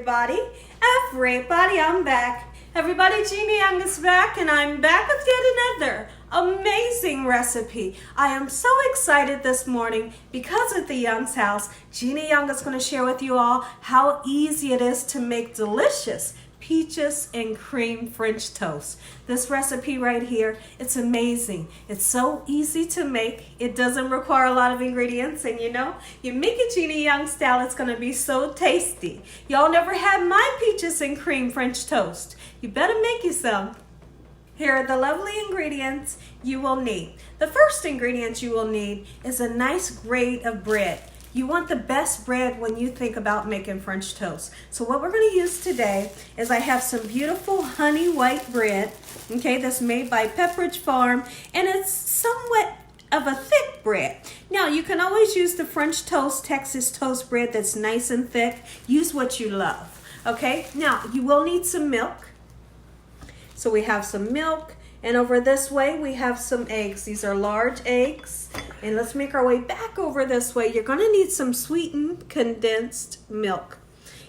Everybody, I'm back. Everybody, Gina Young is back, and I'm back with yet another amazing recipe. I am so excited this morning because at the Young's house, Gina Young is going to share with you all how easy it is to make delicious peaches and cream French toast. This recipe right here, it's amazing. It's so easy to make. It doesn't require a lot of ingredients, and you make it Gina Young style, it's gonna be so tasty. Y'all never had my peaches and cream French toast. You better make you some. Here are the lovely ingredients you will need. The first ingredient you will need is a nice grate of bread. You want the best bread when you think about making French toast. So what we're going to use today is I have some beautiful honey white bread, okay, that's made by Pepperidge Farm, and it's somewhat of a thick bread. Now, you can always use the French toast, Texas toast bread that's nice and thick. Use what you love, okay? Now, you will need some milk. So we have some milk, and over this way we have some eggs. These are large eggs. And let's make our way back over this way. You're going to need some sweetened condensed milk.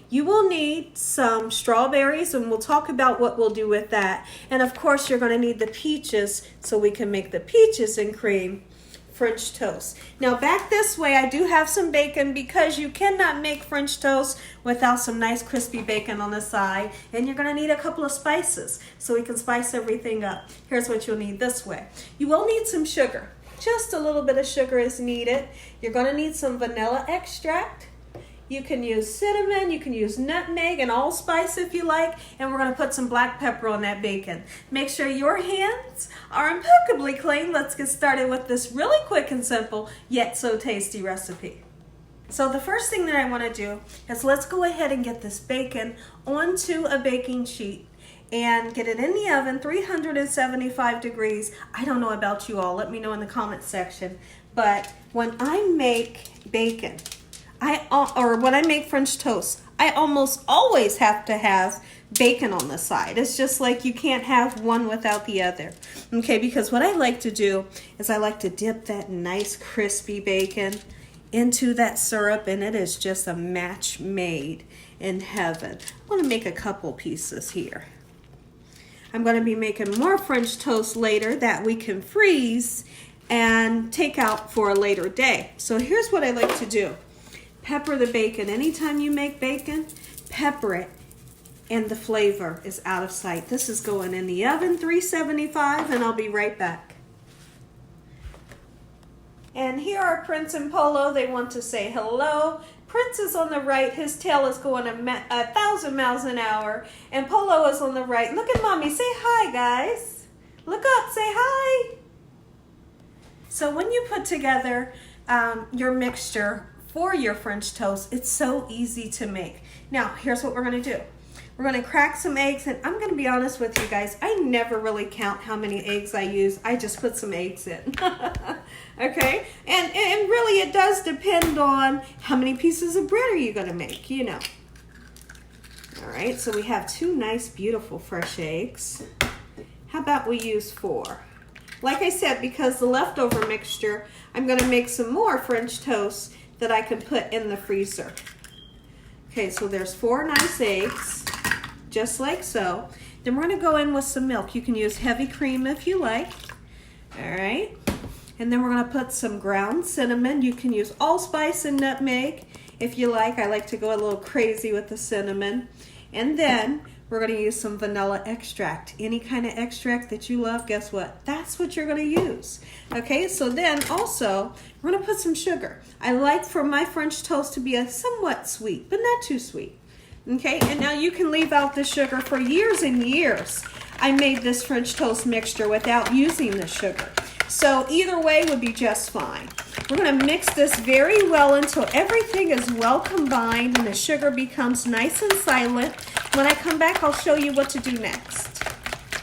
You will need some strawberries, and we'll talk about what we'll do with that. And of course, you're going to need the peaches so we can make the peaches and cream French toast. Now back this way, I do have some bacon because you cannot make French toast without some nice crispy bacon on the side. And you're going to need a couple of spices so we can spice everything up. Here's what you'll need this way. You will need some sugar. Just a little bit of sugar is needed. You're going to need some vanilla extract. You can use cinnamon, you can use nutmeg and allspice if you like, and we're going to put some black pepper on that bacon. Make sure your hands are impeccably clean. Let's get started with this really quick and simple, yet so tasty recipe. So the first thing that I want to do is let's go ahead and get this bacon onto a baking sheet and get it in the oven, 375 degrees. I don't know about you all. Let me know in the comment section. But when I make bacon, when I make French toast, I almost always have to have bacon on the side. It's just like you can't have one without the other. Okay, because what I like to do is I like to dip that nice crispy bacon into that syrup, and it is just a match made in heaven. I want to make a couple pieces here. I'm going to be making more French toast later that we can freeze and take out for a later day. So here's what I like to do. Pepper the bacon. Anytime you make bacon, pepper it, and the flavor is out of sight. This is going in the oven, 375, and I'll be right back. And here are Prince and Polo. They want to say hello. Prince is on the right. His tail is going 1,000 miles an hour. And Polo is on the right. Look at Mommy. Say hi, guys. Look up. Say hi. So when you put together your mixture for your French toast, it's so easy to make. Now, here's what we're going to do. We're going to crack some eggs, and I'm going to be honest with you guys. I never really count how many eggs I use. I just put some eggs in. Okay? And really it does depend on how many pieces of bread are you going to make, All right, so we have 2 nice, beautiful, fresh eggs. How about we use 4? Like I said, because the leftover mixture, I'm going to make some more French toast that I can put in the freezer. Okay, so there's 4 nice eggs, just like so. Then we're going to go in with some milk. You can use heavy cream if you like. All right. And then we're going to put some ground cinnamon. You can use allspice and nutmeg if you like. I like to go a little crazy with the cinnamon. And then we're going to use some vanilla extract. Any kind of extract that you love, guess what? That's what you're going to use. Okay, so then also, we're going to put some sugar. I like for my French toast to be somewhat sweet, but not too sweet. Okay, and now you can leave out the sugar. For years and years, I made this French toast mixture without using the sugar. So either way would be just fine. We're going to mix this very well until everything is well combined and the sugar becomes nice and silent. When I come back, I'll show you what to do next.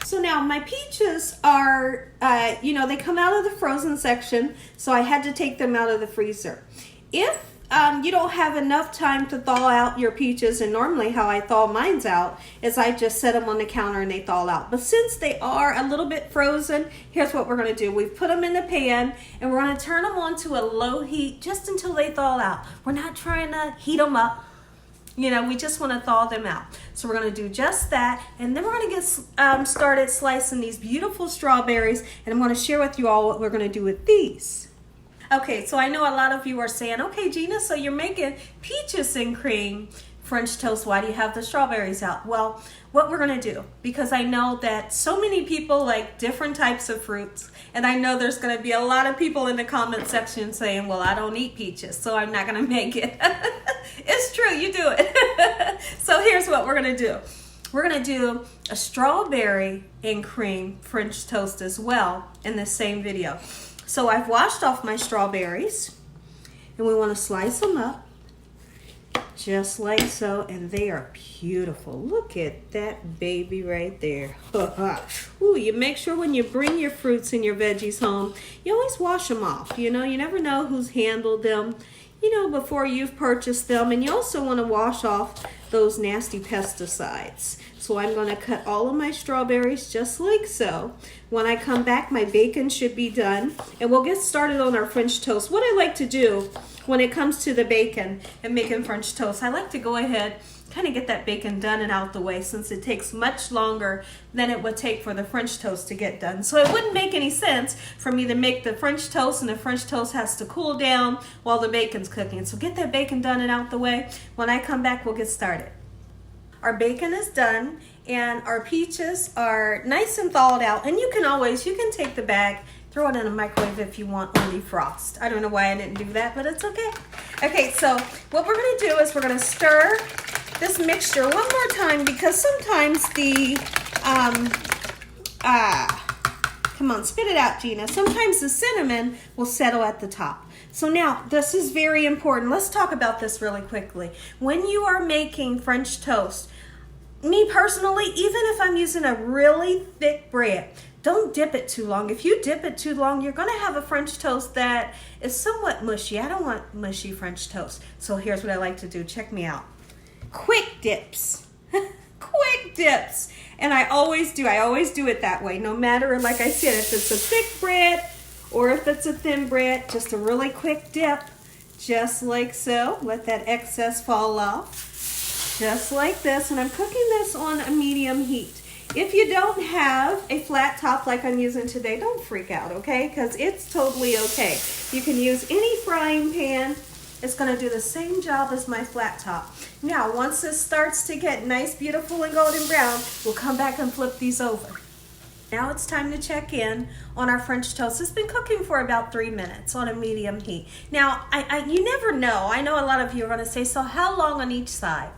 So now my peaches are, they come out of the frozen section, so I had to take them out of the freezer. If you don't have enough time to thaw out your peaches, and normally how I thaw mine's out is I just set them on the counter and they thaw out. But since they are a little bit frozen, here's what we're going to do. We've put them in the pan and we're going to turn them on to a low heat just until they thaw out. We're not trying to heat them up. You know, we just want to thaw them out. So we're going to do just that, and then we're going to get started slicing these beautiful strawberries, and I'm going to share with you all what we're going to do with these. Okay, so I know a lot of you are saying, okay, Gina, so you're making peaches and cream French toast. Why do you have the strawberries out? Well, what we're going to do, because I know that so many people like different types of fruits, and I know there's going to be a lot of people in the comment section saying, well, I don't eat peaches, so I'm not going to make it. It's true, you do it. So here's what we're going to do. We're going to do a strawberry and cream French toast as well in the same video. So I've washed off my strawberries, and we want to slice them up just like so, and they are beautiful. Look at that baby right there. Ooh, you make sure when you bring your fruits and your veggies home, you always wash them off. You know, you never know who's handled them, you know, before you've purchased them. And you also want to wash off those nasty pesticides. So I'm going to cut all of my strawberries just like so. When I come back, my bacon should be done, and we'll get started on our French toast. What I like to do when it comes to the bacon and making French toast, I like to go ahead, kind of get that bacon done and out the way, since it takes much longer than it would take for the French toast to get done. So it wouldn't make any sense for me to make the French toast and the French toast has to cool down while the bacon's cooking. So get that bacon done and out the way. When I come back, we'll get started. Our bacon is done, and our peaches are nice and thawed out. And you can take the bag, throw it in a microwave if you want on defrost. I don't know why I didn't do that, but it's okay. Okay, so what we're gonna do is we're gonna stir this mixture one more time, because sometimes the, come on, spit it out, Gina. Sometimes the cinnamon will settle at the top. So now, this is very important. Let's talk about this really quickly. When you are making French toast, me personally, even if I'm using a really thick bread, don't dip it too long. If you dip it too long, you're going to have a French toast that is somewhat mushy. I don't want mushy French toast. So here's what I like to do. Check me out. Quick dips. Quick dips. And I always do it that way. No matter, like I said, if it's a thick bread or if it's a thin bread, just a really quick dip, just like so. Let that excess fall off. Just like this, and I'm cooking this on a medium heat. If you don't have a flat top like I'm using today, don't freak out, okay? Because it's totally okay. You can use any frying pan. It's going to do the same job as my flat top. Now, once this starts to get nice, beautiful, and golden brown, we'll come back and flip these over. Now it's time to check in on our French toast. It's been cooking for about 3 minutes on a medium heat. Now, you never know. I know a lot of you are going to say, so how long on each side?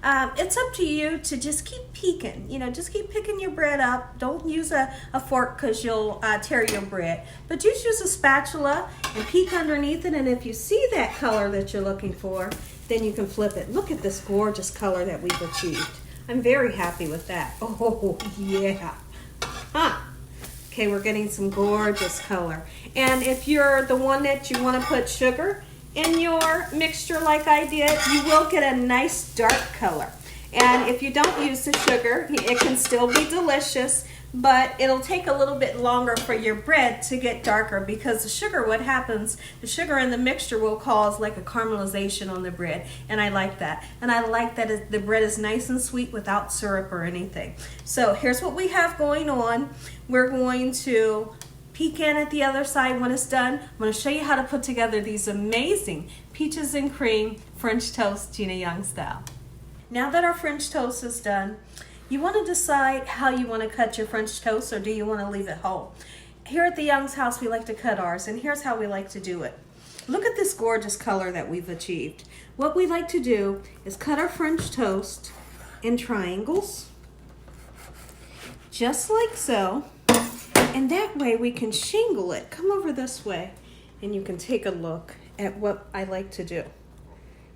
It's up to you to just keep peeking. You know, just keep picking your bread up. Don't use a fork because you'll tear your bread. But just use a spatula and peek underneath it. And if you see that color that you're looking for, then you can flip it. Look at this gorgeous color that we've achieved. I'm very happy with that. Oh, yeah. Okay, we're getting some gorgeous color. And if you're the one that you want to put sugar in your mixture like I did, you will get a nice dark color. And if you don't use the sugar, it can still be delicious, but it'll take a little bit longer for your bread to get darker, because the sugar, what happens, the sugar in the mixture will cause like a caramelization on the bread, and I like that. And I like that the bread is nice and sweet without syrup or anything. So here's what we have going on. We're going to peek in at the other side when it's done. I'm going to show you how to put together these amazing peaches and cream French toast Gina Young style. Now that our French toast is done, you want to decide how you want to cut your French toast, or do you want to leave it whole? Here at the Young's house, we like to cut ours, and here's how we like to do it. Look at this gorgeous color that we've achieved. What we like to do is cut our French toast in triangles, just like so. And that way we can shingle it. Come over this way and you can take a look at what I like to do.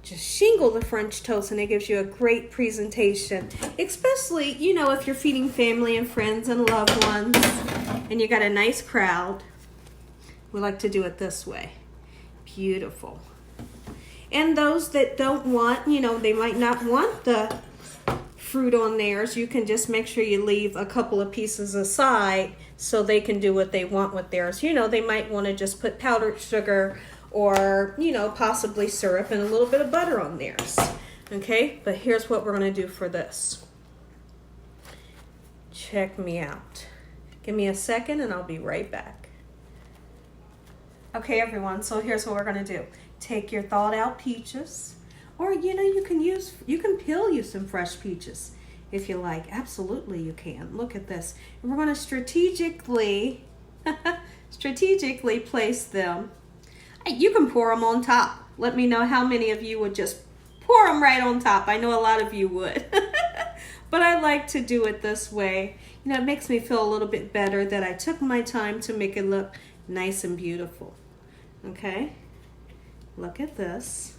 Just shingle the French toast, and it gives you a great presentation, especially, you know, if you're feeding family and friends and loved ones and you got a nice crowd. We like to do it this way. Beautiful. And those that don't want, you know, they might not want the fruit on theirs, you can just make sure you leave a couple of pieces aside so they can do what they want with theirs. You know, they might want to just put powdered sugar or, you know, possibly syrup and a little bit of butter on theirs. Okay, but here's what we're gonna do for this. Check me out. Give me a second and I'll be right back. Okay, everyone, so here's what we're gonna do. Take your thawed out peaches, or you can peel you some fresh peaches if you like. Absolutely you can. Look at this. And we're gonna strategically place them. You can pour them on top. Let me know how many of you would just pour them right on top. I know a lot of you would. But I like to do it this way. It makes me feel a little bit better that I took my time to make it look nice and beautiful. Okay, look at this.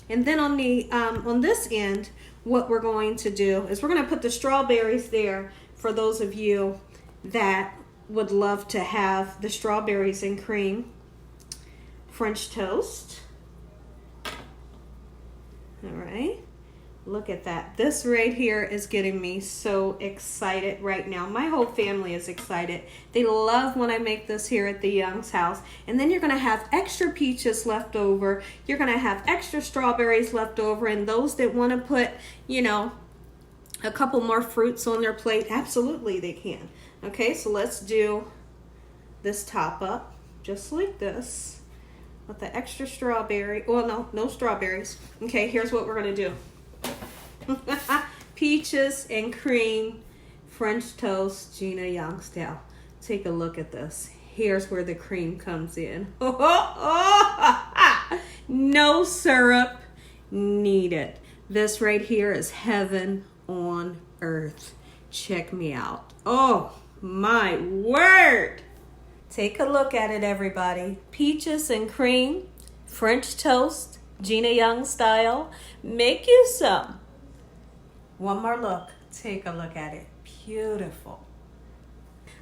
And then on this end, what we're going to do is we're going to put the strawberries there for those of you that would love to have the strawberries and cream. French toast. All right. Look at that. This right here is getting me so excited right now. My whole family is excited. They love when I make this here at the Young's house. And then you're going to have extra peaches left over. You're going to have extra strawberries left over. And those that want to put, a couple more fruits on their plate, absolutely they can. Okay, so let's do this top up just like this with the extra strawberry. Well, no strawberries. Okay, here's what we're going to do. Peaches and cream French toast, Gina Young style. Take a look at this. Here's where the cream comes in. No syrup needed. This right here is heaven on earth. Check me out. Oh my word. Take a look at it, everybody. Peaches and cream French toast, Gina Young style. Make you some. One more look. Take a look at it. Beautiful.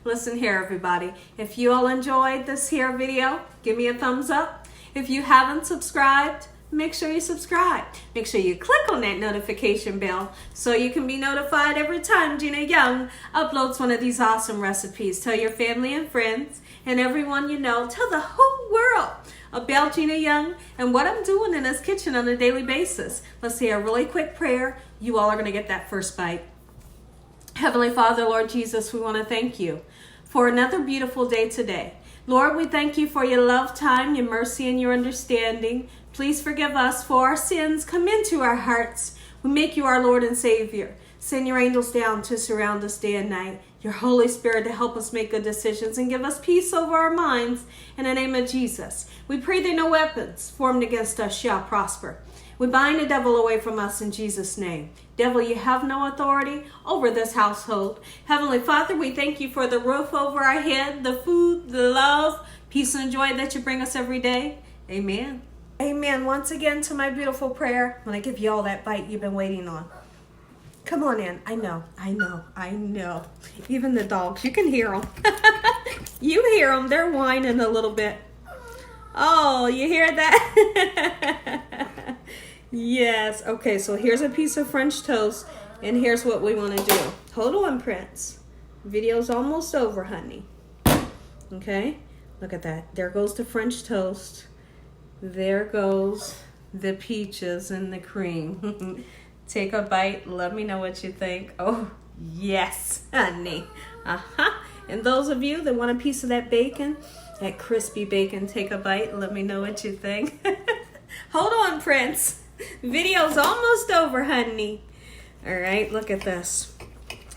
Listen here, everybody. If you all enjoyed this here video, give me a thumbs up. If you haven't subscribed, make sure you subscribe. Make sure you click on that notification bell so you can be notified every time Gina Young uploads one of these awesome recipes. Tell your family and friends and everyone you know. Tell the whole world about Gina Young and what I'm doing in this kitchen on a daily basis. Let's say a really quick prayer. You all are going to get that first bite. Heavenly Father, Lord Jesus, we want to thank you for another beautiful day today. Lord, we thank you for your love, time, your mercy, and your understanding. Please forgive us for our sins. Come into our hearts. We make you our Lord and Savior. Send your angels down to surround us day and night. Your Holy Spirit to help us make good decisions and give us peace over our minds. In the name of Jesus, we pray that no weapons formed against us shall prosper. We bind the devil away from us in Jesus' name. Devil, you have no authority over this household. Heavenly Father, we thank you for the roof over our head, the food, the love, peace, and joy that you bring us every day. Amen. Amen. Once again to my beautiful prayer. When I give you all that bite you've been waiting on. Come on in. I know. Even the dogs, you can hear them. You hear them. They're whining a little bit. Oh, you hear that? Yes. Okay, so here's a piece of French toast, and here's what we want to do. Hold on, Prince. Video's almost over, honey. Okay, look at that. There goes the French toast. There goes the peaches and the cream. Take a bite. Let me know what you think. Oh, yes, honey. And those of you that want a piece of that bacon, that crispy bacon, take a bite. Let me know what you think. Hold on, Prince. Video's almost over, honey. All right, look at this.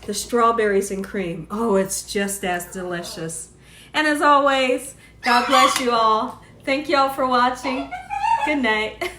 The strawberries and cream. Oh, it's just as delicious. And as always, God bless you all. Thank you all for watching. Good night.